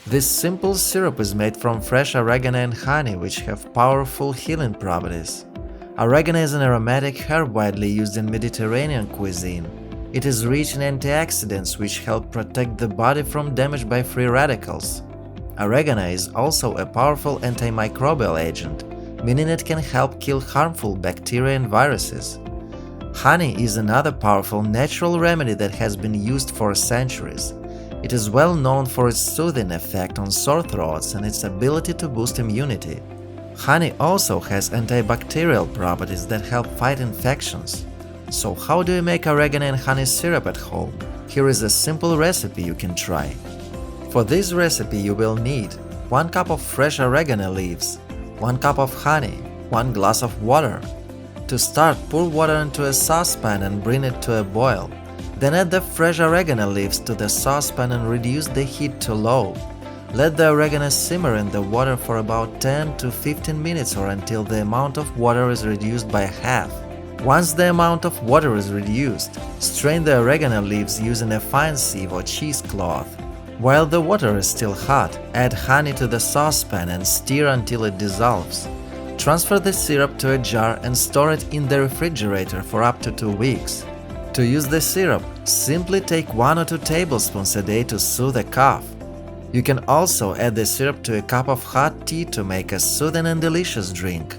This simple syrup is made from fresh oregano and honey, which have powerful healing properties. Oregano is an aromatic herb widely used in Mediterranean cuisine. It is rich in antioxidants which help protect the body from damage by free radicals. Oregano is also a powerful antimicrobial agent, meaning it can help kill harmful bacteria and viruses. Honey is another powerful natural remedy that has been used for centuries. It is well known for its soothing effect on sore throats and its ability to boost immunity. Honey also has antibacterial properties that help fight infections. So how do you make oregano and honey syrup at home? Here is a simple recipe you can try. For this recipe you will need 1 cup of fresh oregano leaves, 1 cup of honey, 1 glass of water. To start, pour water into a saucepan and bring it to a boil. Then add the fresh oregano leaves to the saucepan and reduce the heat to low. Let the oregano simmer in the water for about 10 to 15 minutes or until the amount of water is reduced by half. Once the amount of water is reduced, strain the oregano leaves using a fine sieve or cheesecloth. While the water is still hot, add honey to the saucepan and stir until it dissolves. Transfer the syrup to a jar and store it in the refrigerator for up to 2 weeks. To use the syrup, simply take 1 or 2 tablespoons a day to soothe a cough. You can also add the syrup to a cup of hot tea to make a soothing and delicious drink.